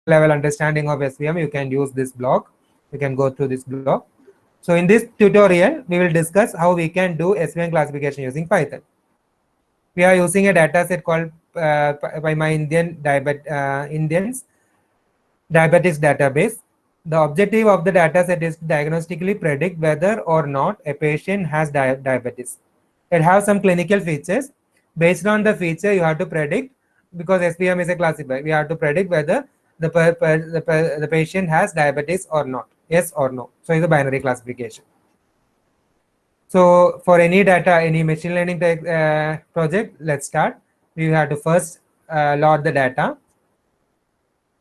level understanding of SVM, you can use this block. You can go through this block. So in this tutorial, we will discuss how we can do SVM classification using Python. We are using a data set called by my Indians diabetics database. The objective of the data set is to diagnostically predict whether or not a patient has diabetes. It has some clinical features. Based on the feature, you have to predict, because SPM is a classifier, we have to predict whether the patient has diabetes or not, yes or no. So it's a binary classification. So for any data, any machine learning project, let's start. We have to first load the data.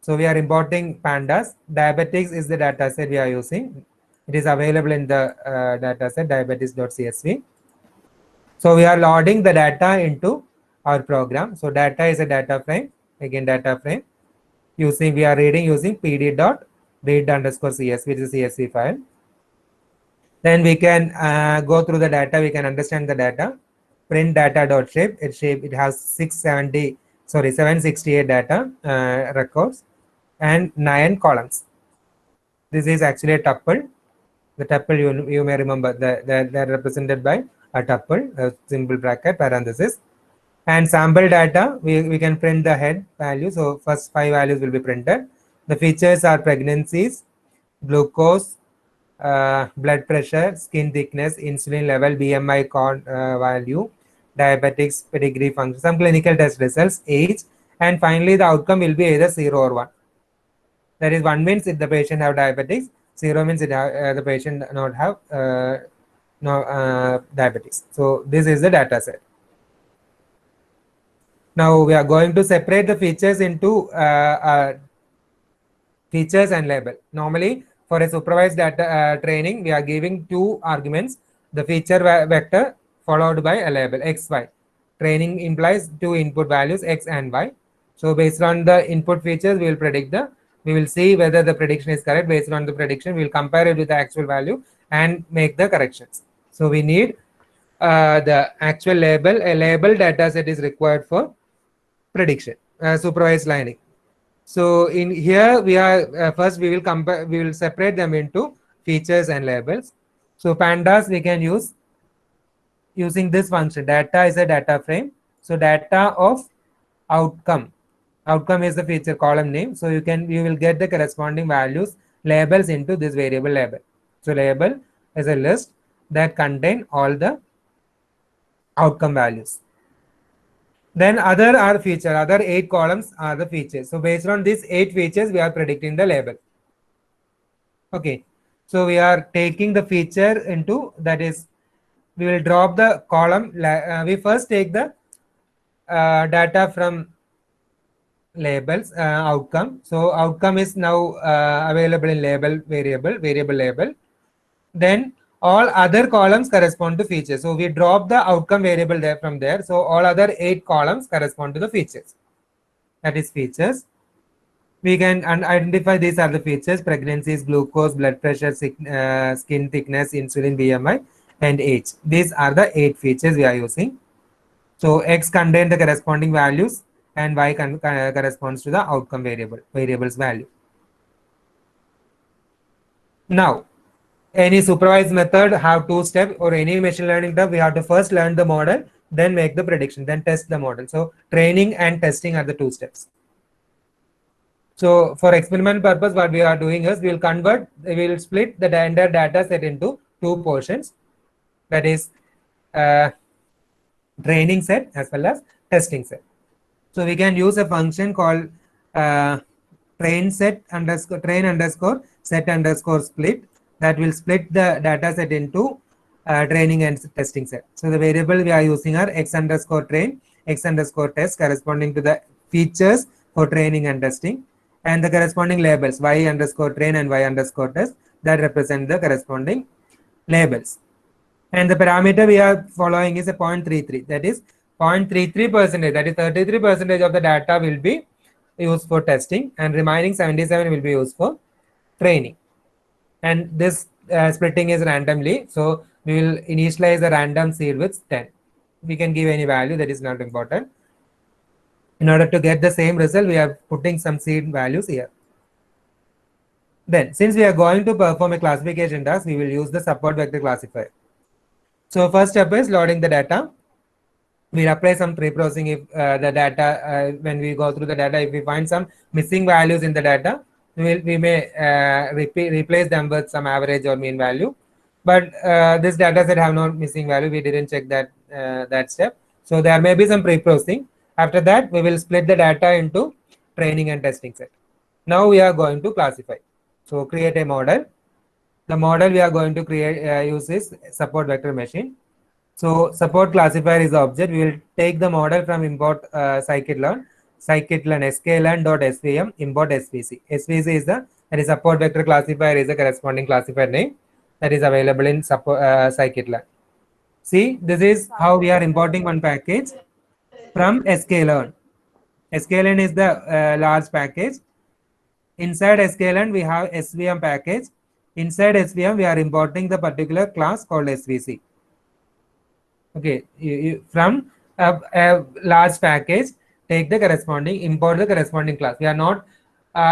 So we are importing pandas. Diabetics is the data set we are using. It is available in the data set diabetes.csv. So we are loading the data into our program. So data is a data frame, again data frame. We are reading using pd.read_csv, which is a CSV file. Then we can go through the data. We can understand the data. Print data.shape. It has 768 data records and 9 columns. This is actually a tuple. The tuple, you may remember, they're represented by a tuple, a simple bracket, parenthesis. And sample data, we can print the head value. So first 5 values will be printed. The features are pregnancies, glucose, blood pressure, skin thickness, insulin level, BMI value, diabetics, pedigree function, some clinical test results, age, and finally the outcome will be either 0 or 1. That is, 1 means if the patient have diabetes, 0 means the patient not have diabetes. So this is the data set. Now we are going to separate the features into features and label. Normally for a supervised data training, we are giving 2 arguments, the feature vector followed by a label x, y. Training implies 2 input values x and y. So based on the input features, we will see whether the prediction is correct. Based on the prediction, we will compare it with the actual value and make the corrections. So we need the actual label. A label data set is required for prediction, supervised learning. So in here we are first we will separate them into features and labels. So pandas we can use using this function. Data is a data frame. So data of outcome. Outcome is the feature column name. So you will get the corresponding values, labels into this variable label. So label is a list that contain all the outcome values. Then other 8 columns are the features. So based on these 8 features, we are predicting the label. Okay. So we are taking the feature into, that is, we will drop the column. We first take the data from labels, outcome. So outcome is now available in variable label. Then all other columns correspond to features. So we drop the outcome variable there from there. So all other 8 columns correspond to the features. That is features. We can identify these are the features: pregnancies, glucose, blood pressure, skin thickness, insulin, BMI, and age. These are the 8 features we are using. So x contain the corresponding values and y corresponds to the outcome variable's value. Now, any supervised method have 2 steps, or any machine learning stuff, we have to first learn the model, then make the prediction, then test the model. So training and testing are the 2 steps. So for experiment purpose, what we are doing is we will split the entire data set into 2 portions, that is training set as well as testing set. So we can use a function called train underscore set underscore split, that will split the data set into training and testing set. So the variable we are using are x underscore train, x underscore test, corresponding to the features for training and testing, and the corresponding labels y underscore train and y underscore test, that represent the corresponding labels. And the parameter we are following is a 0.33, that is 0.33%, that is 33% of the data will be used for testing, and remaining 77 will be used for training. And this splitting is randomly, so we will initialize the random seed with 10. We can give any value, that is not important. In order to get the same result, we are putting some seed values here. Then, since we are going to perform a classification task, we will use the support vector classifier. So first step is loading the data. We'll apply some pre-processing if the data, when we go through the data, if we find some missing values in the data, we may replace them with some average or mean value. But this data set have no missing value. We didn't check that step. So there may be some pre-processing. After that, we will split the data into training and testing set. Now we are going to classify. So create a model. The model we are going to create use is support vector machine. So support classifier is the object. We will take the model from import scikit-learn, scikit-learn sklearn.svm import svc. Svc is the that is support vector classifier is the corresponding classifier name that is available in support scikit-learn. See, this is how we are importing one package from sklearn. Sklearn is the large package. Inside sklearn we have svm package. Inside svm we are importing the particular class called svc. Okay, from a large package, take the corresponding, import the corresponding class. We are not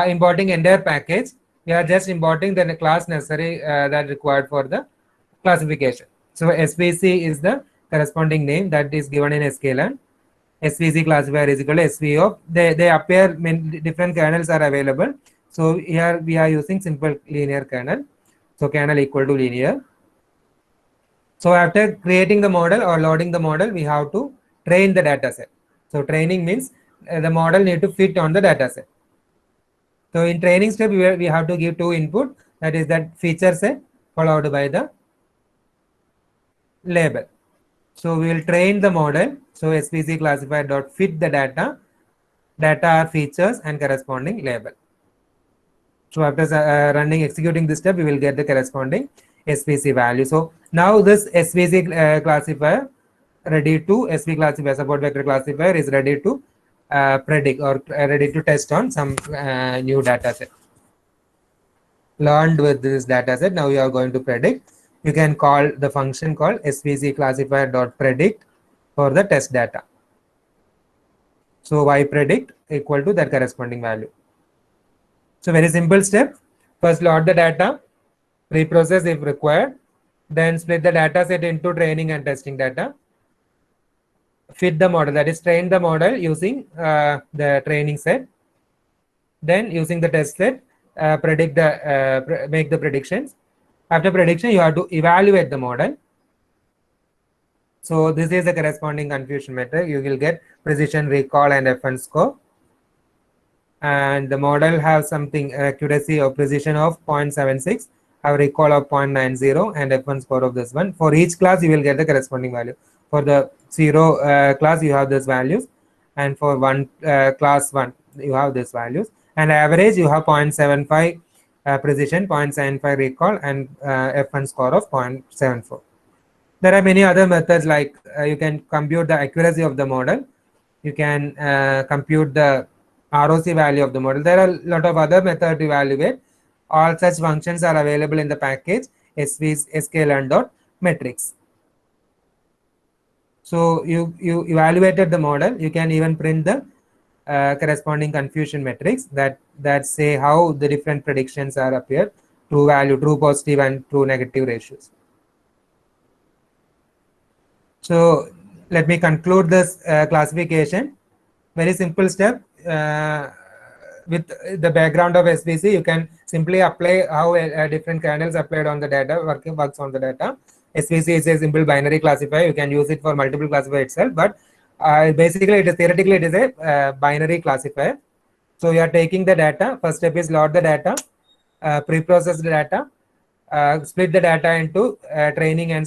importing entire package. We are just importing the class necessary that required for the classification. So SVC is the corresponding name that is given in sklearn. SVC classifier is equal to SV of, they appear, different kernels are available. So here we are using simple linear kernel. So kernel equal to linear. So after creating the model or loading the model, we have to train the data set. So training means the model need to fit on the data set. So in training step, we have to give two input, that is that feature set followed by the label. So we will train the model. So SVC classifier dot fit the data. Data are features and corresponding label. So after executing this step, we will get the corresponding SVC value. So now this SVC classifier ready to SV classifier, support vector classifier is ready to predict or ready to test on some new data set. Learned with this data set, now you are going to predict. You can call the function called SVC classifier dot predict for the test data. So y predict equal to that corresponding value. So very simple step. First load the data, pre-process if required, then split the data set into training and testing data. Fit the model, that is train the model using the training set. Then using the test set, predict the make the predictions. After prediction, you have to evaluate the model. So this is the corresponding confusion metric. You will get precision, recall, and F1 score. And the model has something accuracy or precision of 0.76, have recall of 0.90, and F1 score of this one. For each class, you will get the corresponding value. For the 0 class, you have these values, and for one class 1, you have these values. And average, you have 0.75 precision, 0.75 recall, and F1 score of 0.74. There are many other methods like you can compute the accuracy of the model. You can compute the ROC value of the model. There are a lot of other methods to evaluate. All such functions are available in the package sklearn.metrics. So you evaluated the model. You can even print the corresponding confusion metrics that say how the different predictions are appeared, true value, true positive, and true negative ratios. So let me conclude this classification. Very simple step. With the background of SVC, you can simply apply how different kernels applied on the data, works on the data. SVC is a simple binary classifier. You can use it for multiple classifier itself, but basically it is theoretically it is a binary classifier. So you are taking the data. First step is load the data, pre-process the data, split the data into training and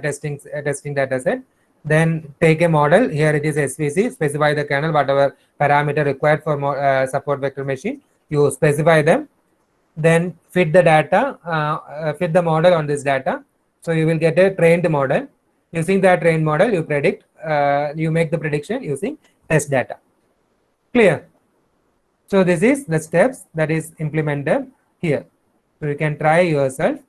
testing data set. Then take a model. Here it is SVC. Specify the kernel, whatever parameter required for support vector machine. You specify them. Then fit the data, fit the model on this data. So you will get a trained model. Using that trained model, you predict. You make the prediction using test data. Clear? So this is the steps that is implemented here. So you can try yourself,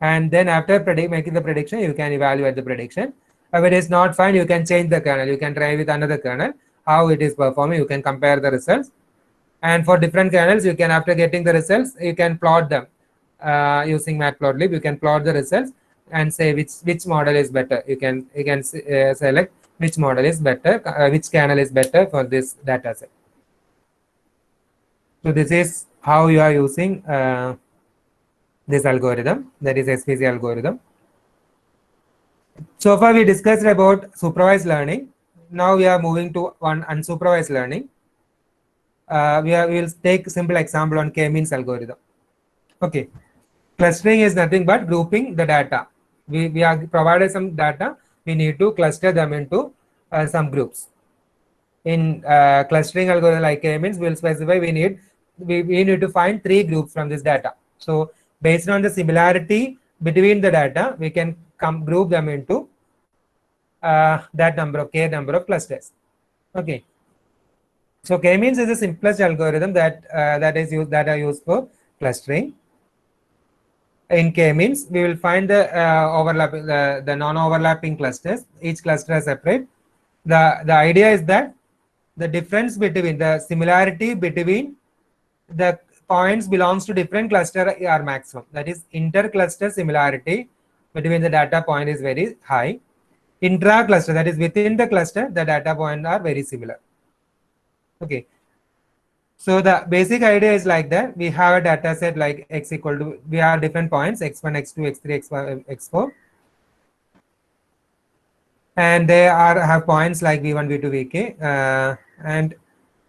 and then after making the prediction, you can evaluate the prediction. If it is not fine, you can change the kernel. You can try with another kernel how it is performing. You can compare the results. And for different kernels, you can, after getting the results, you can plot them using matplotlib. You can plot the results and say which model is better. You can select which model is better, which kernel is better for this data set. So this is how you are using this algorithm, that is SVC algorithm. So far we discussed about supervised learning. Now we are moving to one unsupervised learning. We will take simple example on k-means algorithm. Okay, clustering is nothing but grouping the data. We are provided some data. We need to cluster them into some groups. In clustering algorithm like k-means, we'll specify we need to find 3 groups from this data. So based on the similarity between the data, we can group them into that number of clusters. Okay. So k-means is the simplest algorithm that are used for clustering. In k-means, we will find the non-overlapping clusters. Each cluster is separate. The idea is that the difference between the similarity between the points belongs to different cluster are maximum. That is, inter-cluster similarity between the data point is very high. Intra-cluster, that is within the cluster, the data points are very similar. Okay. So the basic idea is like that. We have a data set like x equal to, we have different points x1, x2, x3, x5, x4. And they have points like v1, v2, vk. And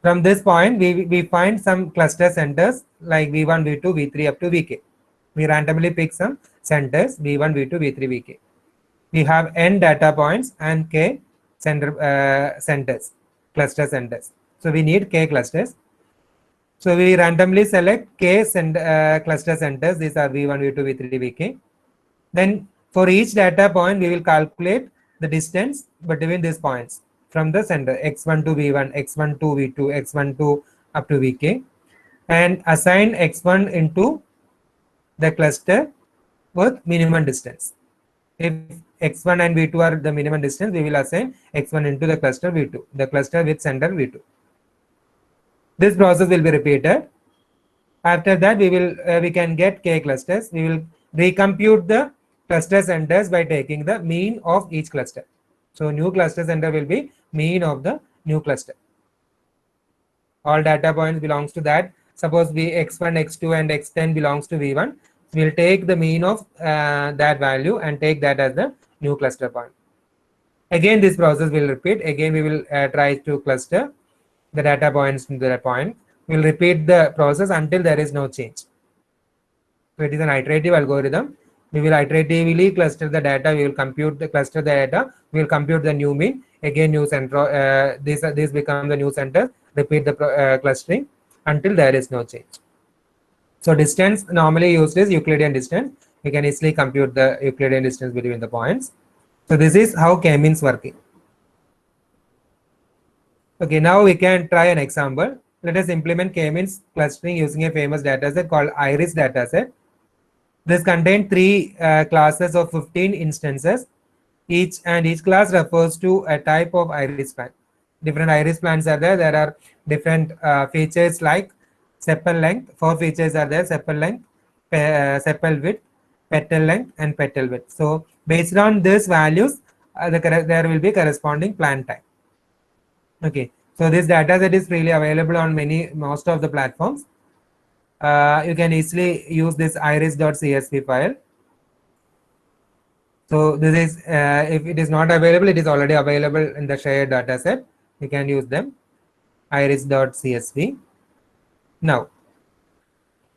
from this point, we find some cluster centers like v1, v2, v3 up to vk. We randomly pick some centers v1, v2, v3, vk. We have n data points and k centers, cluster centers. So we need k clusters. So we randomly select k cluster centers. These are v1, v2, v3, vk. Then for each data point, we will calculate the distance between these points from the center x1 to v1, x1 to v2, x1 to up to vk, and assign x1 into the cluster with minimum distance. If x1 and v2 are the minimum distance, we will assign x1 into the cluster v2, the cluster with center v2. This process will be repeated. After that, we can get k clusters. We will recompute the cluster centers by taking the mean of each cluster. So new cluster center will be mean of the new cluster. All data points belongs to that. Suppose x1, x2 and x10 belongs to v1. We'll take the mean of that value and take that as the new cluster point. Again, this process will repeat. Again, we will try to cluster the data points into that point. We'll repeat the process until there is no change. So it is an iterative algorithm. We will iteratively cluster the data. We will cluster the data. We will compute the new mean. Again, new center. These become the new centers. Repeat the clustering until there is no change. So distance normally used is Euclidean distance. We can easily compute the Euclidean distance between the points. So this is how k-means working. Okay, now we can try an example. Let us implement k-means clustering using a famous dataset called IRIS dataset. This contains 3 classes of 15 instances. Each class refers to a type of iris plant. Different iris plants are there. There are different features like sepal length. 4 features are there: sepal length, sepal width, petal length, and petal width. So based on these values, there will be corresponding plant type. Okay, so this data set is freely available on most of the platforms. You can easily use this iris.csv file. So this is, if it is not available, it is already available in the shared data set. You can use them, iris.csv. Now,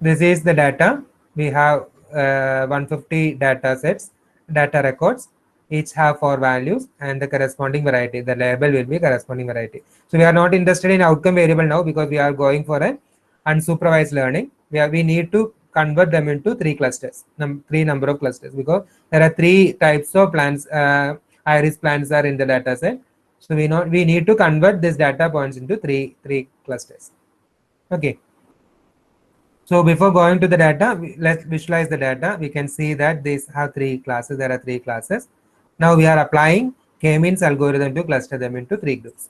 this is the data. We have 150 data sets, data records. Each have 4 values and the corresponding variety. The label will be corresponding variety. So we are not interested in outcome variable now because we are going for an unsupervised learning. We need to convert them into 3 clusters, 3 number of clusters, because there are 3 types of plants, iris plants are in the data set. So we need to convert this data points into three clusters. Okay. So before going to the data, let's visualize the data. We can see that these have 3 classes. There are 3 classes. Now we are applying k-means algorithm to cluster them into 3 groups.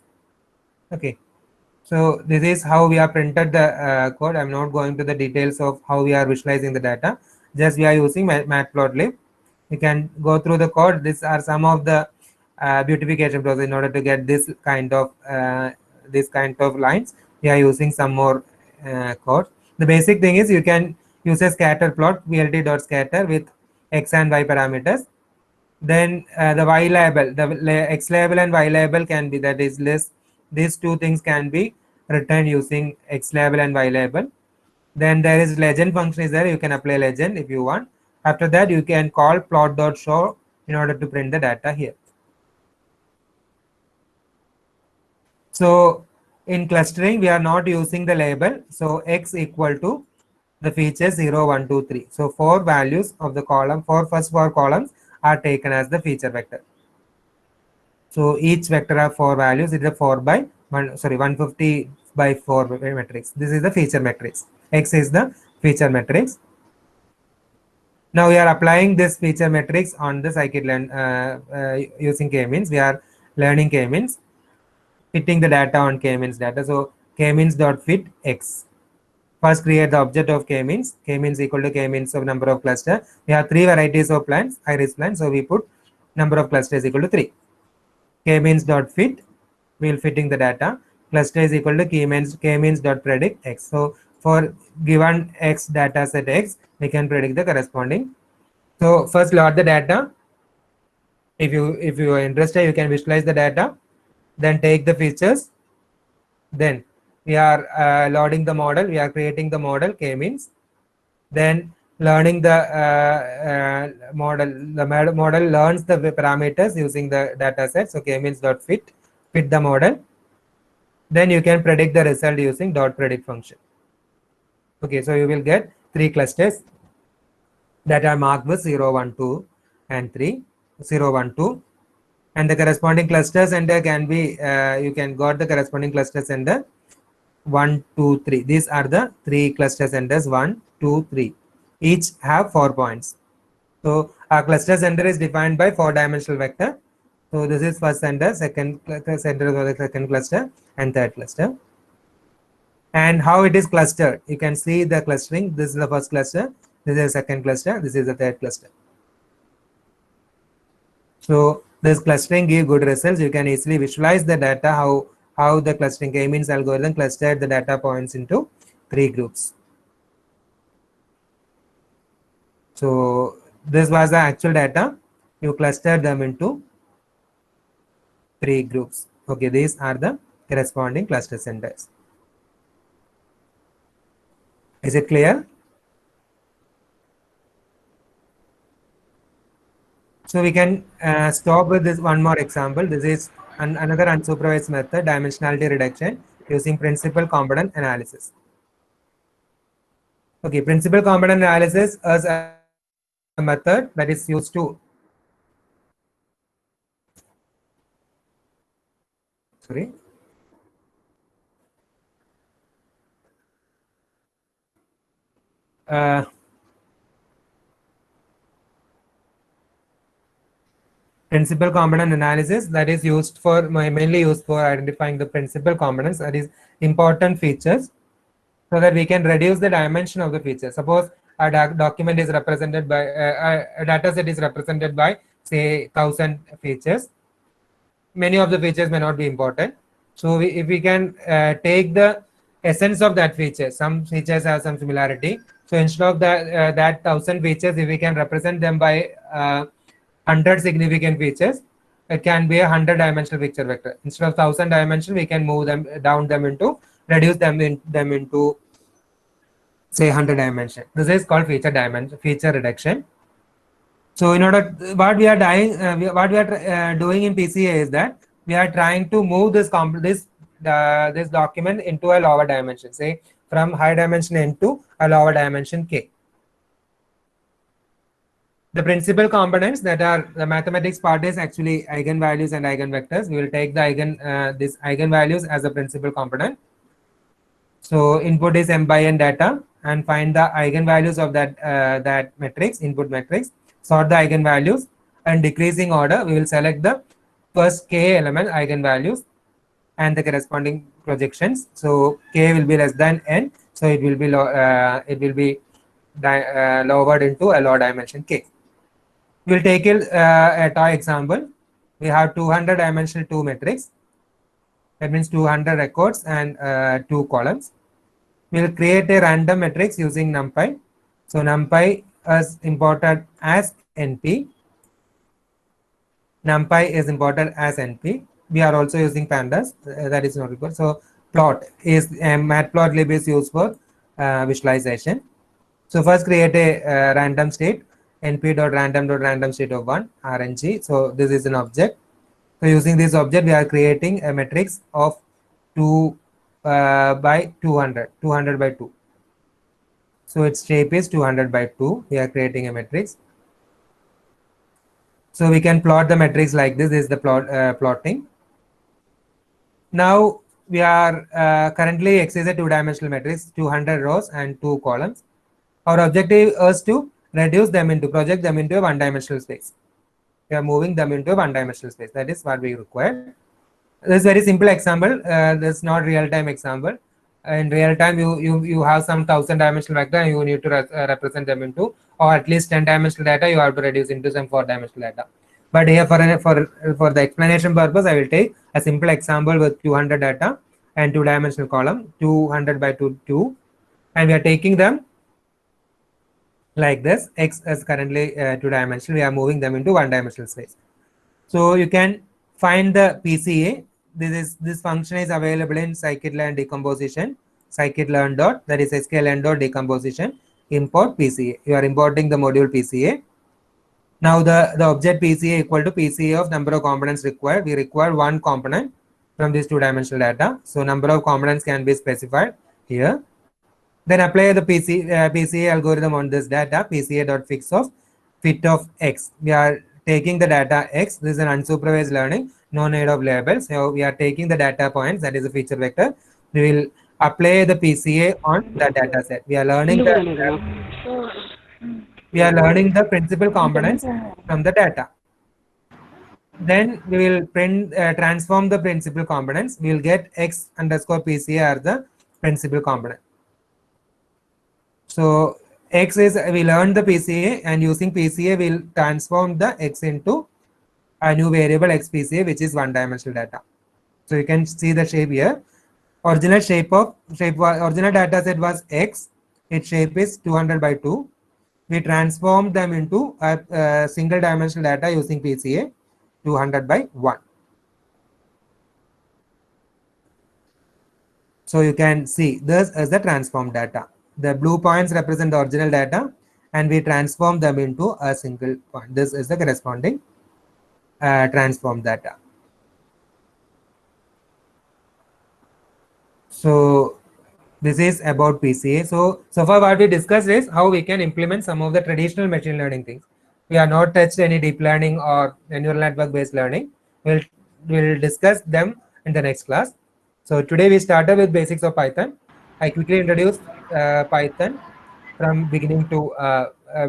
Okay. So this is how we have printed the code. I'm not going to the details of how we are visualizing the data. Just we are using matplotlib. You can go through the code. These are some of the beautification process in order to get this kind of lines. We are using some more code. The basic thing is you can use a scatter plot, vlt.scatter with x and y parameters. Then the y label, x label and y label can be, that is list. These two things can be returned using x label and y label. Then there is legend function is there. You can apply legend if you want. After that, you can call plot.show in order to print the data here. So in clustering, we are not using the label. So x equal to the features 0, 1, 2, 3. So four values of the column, first four columns are taken as the feature vector. So each vector have four values. It is a 4 by 1, sorry, 150 by 4 matrix. This is the feature matrix. X is the feature matrix. Now we are applying this feature matrix on the scikit-learn using k-means. We are learning k-means, fitting the data on k-means data. So k-means dot fit x. First create the object of k-means. K-means equal to k-means of number of cluster. We have three varieties of plants, iris plants. So we put number of clusters equal to 3. K-means dot fit, we'll fitting the data. Cluster is equal to k-means dot predict x. So for given x data set x, we can predict the corresponding. So first load the data. If you are interested, you can visualize the data. Then take the features. Then we are loading the model. We are creating the model k-means. Then learning the model. The model learns the parameters using the data set. So k-means dot fit the model. Then you can predict the result using dot predict function. Okay, so you will get three clusters that are marked with 0, 1, 2 and 3, 0, 1, 2, and the corresponding cluster center can be you can got the corresponding cluster center 1, 2, 3. These are the three cluster centers 1, 2, 3. Each have 4 points. So our cluster center is defined by 4-dimensional vector. So this is first center, second center for the second cluster, and third cluster. And how it is clustered, you can see the clustering. This is the first cluster, this is the second cluster, this is the third cluster. So this clustering give good results. You can easily visualize the data, how the clustering k-means algorithm clustered the data points into three groups. So this was the actual data. You clustered them into three groups. Okay, these are the corresponding cluster centers. Is it clear? So we can stop with this one more example. This is another unsupervised method, dimensionality reduction using principal component analysis. Okay, principal component analysis is a method that is used to uh, principal component analysis that is used for mainly used for identifying the principal components, that is important features, so that we can reduce the dimension of the feature. Suppose a document is represented by a data set is represented by say 1,000 features. Many of the features may not be important. So if we can take the essence of that feature, some features have some similarity. So instead of that 1,000 features, if we can represent them by 100 significant features, it can be a 100-dimensional feature vector. Instead of 1,000 dimension, we can move them down them into reduce them into say 100 dimension. This is called feature reduction. So in order, what we are doing in PCA is that we are trying to move this this document into a lower dimension, say from high dimension n to a lower dimension k. The principal components that are the mathematics part is actually eigenvalues and eigenvectors. We will take the this eigenvalues as a principal component. So input is m by n data and find the eigenvalues of that matrix, input matrix, sort the eigenvalues, and decreasing order we will select the first k element eigenvalues. and the corresponding projections. So k will be less than n, so it will be lowered into a low dimension k. We'll take a toy example. We have 200 dimensional 2 matrix. That means 200 records and 2 columns. We'll create a random matrix using NumPy. So NumPy is imported as NP. NumPy is imported as NP. We are also using pandas. That is not required. So plot is matplotlib is used for visualization. So first create a random state np.random.random state of 1 rng. So this is an object. So using this object, we are creating a matrix of 2 by 200, 200 by 2. So its shape is 200 by 2. We are creating a matrix. So we can plot the matrix like this. This is the plotting. Now we are currently X is a two-dimensional matrix, 200 rows and 2 columns. Our objective is to project them into a one-dimensional space. We are moving them into a one-dimensional space. That is what we require. This is very simple example. This is not real-time example. In real time, you have some 1000-dimensional vector and you need to represent them into, or at least 10-dimensional data you have to reduce into some 4-dimensional data. But here for the explanation purpose, I will take a simple example with 200 data and 2-dimensional column, 200 by 2, and we are taking them like this. X is currently 2-dimensional. We are moving them into 1-dimensional space. So you can find the PCA. This function is available in scikit-learn decomposition. Scikit-learn dot, that is sklearn dot decomposition, import PCA. You are importing the module PCA. Now the object PCA equal to PCA of number of components required. We require one component from this 2-dimensional data. So number of components can be specified here. Then apply the PCA algorithm on this data, PCA.fix of fit of X. We are taking the data X. This is an unsupervised learning, no need of labels. So we are taking the data points, that is a feature vector. We will apply the PCA on the data set. We are learning the principal components from the data. Then we will transform the principal components. We will get X underscore PCA as the principal component. So X is, we learned the PCA, and using PCA we'll transform the X into a new variable X PCA, which is 1-dimensional data. So you can see the shape here. Original original data set was X. Its shape is 200 by 2. We transformed them into a single dimensional data using PCA, 200 by 1. So you can see this as the transformed data. The blue points represent the original data, and we transform them into a single point. This is the corresponding transformed data. So this is about PCA. So far what we discussed is how we can implement some of the traditional machine learning things. We have not touched any deep learning or neural network based learning. We'll discuss them in the next class. So today we started with basics of Python. I quickly introduced Python from beginning to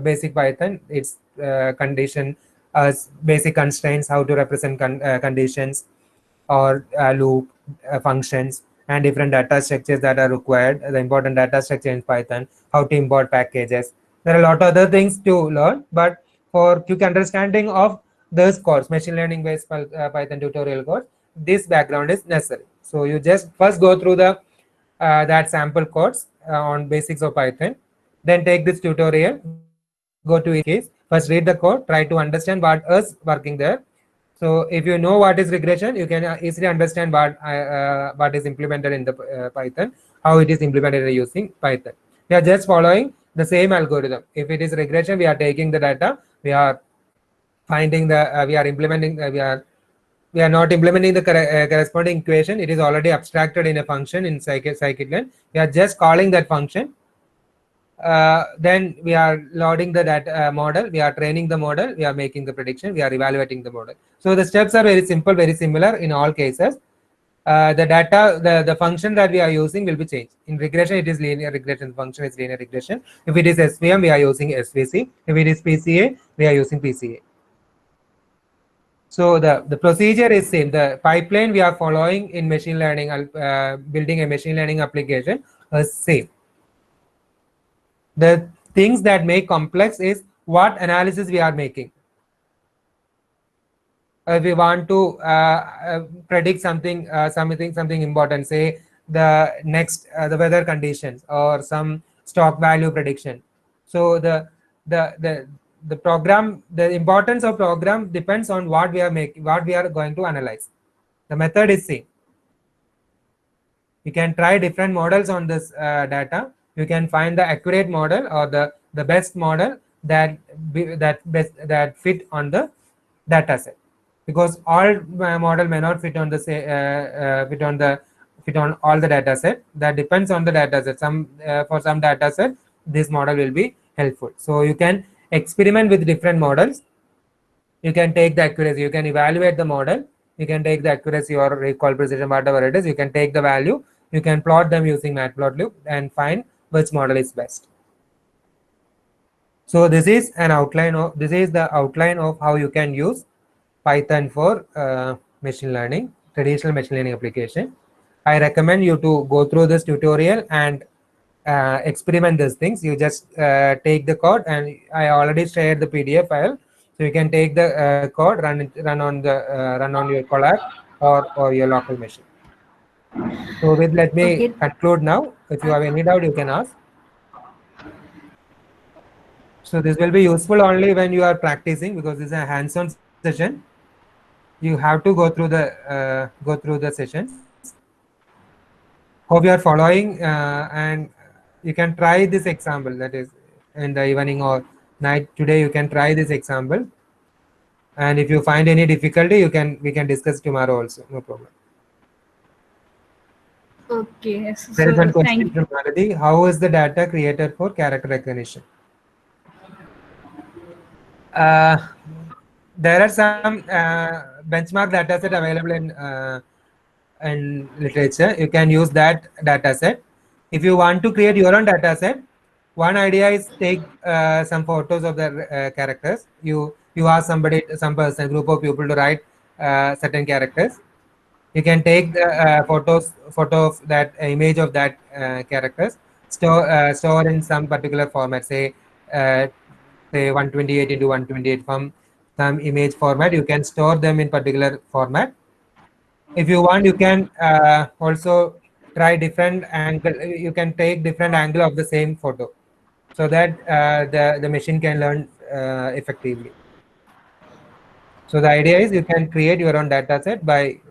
basic Python. Its condition, basic constraints, how to represent conditions or loop functions, and different data structures that are required, the important data structure in Python, how to import packages. There are a lot of other things to learn, but for quick understanding of this course, machine learning based Python tutorial course, this background is necessary. So you just first go through the that sample course on basics of Python, then take this tutorial, go to each case, first read the code, try to understand what is working there. So if you know what is regression, you can easily understand what is implemented in the Python, how it is implemented using Python. We are just following the same algorithm. If it is regression, we are taking the data, we are finding the, we are implementing, we are not implementing the corresponding equation. It is already abstracted in a function in scikit-learn. We are just calling that function. Then we are loading the data model, we are training the model, we are making the prediction, we are evaluating the model. So the steps are very simple, very similar in all cases. The data, the function that we are using will be changed. In regression, it is linear regression, function is linear regression. If it is SVM, we are using SVC. If it is PCA, we are using PCA. So the procedure is same. The pipeline we are following in machine learning, building a machine learning application is same. The things that make complex is what analysis we are making. We want to predict something important, say the weather conditions or some stock value prediction. So the the the program, the importance of program depends on what we are going to analyze. The method is same. You can try different models on this data. You can find the accurate model or the best model that fit on the data set, because all model may not fit on the say fit on all the data set. That depends on the data set. For some data set this model will be helpful. So you can experiment with different models. You can take the accuracy, you can evaluate the model, you can take the accuracy or recall precision, whatever it is, you can take the value, you can plot them using matplotlib and find which model is best. So this is the outline of how you can use Python for machine learning, traditional machine learning application. I recommend you to go through this tutorial and experiment these things. You just take the code, and I already shared the PDF file, so you can take the code, run on your Colab or your local machine. So with let me Okay. conclude now. If you have any doubt, you can ask. So this will be useful only when you are practicing, because this is a hands-on session. You have to go through the sessions. Hope you are following, and you can try this example, that is in the evening or night today. You can try this example, and if you find any difficulty, we can discuss tomorrow also, no problem. Okay. There is So one thank question from Maladi: how is the data created for character recognition? uh, there are some benchmark data set available in literature. You can use that data set. If you want to create your own data set, one idea is take some photos of the characters. You ask some person, group of people to write certain characters. You can take the photo of that image of that characters, store in some particular format, uh, say 128 into 128, from some image format. You can store them in particular format. If you want, you can also try different angle. You can take different angle of the same photo, so that the machine can learn effectively. So the idea is you can create your own data set by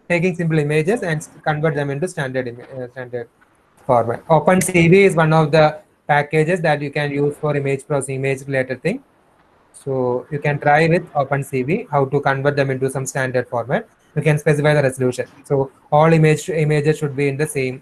taking simple images and convert them into standard format. OpenCV is one of the packages that you can use for image processing, image related thing. So you can try with OpenCV how to convert them into some standard format. You can specify the resolution. So all images should be in the same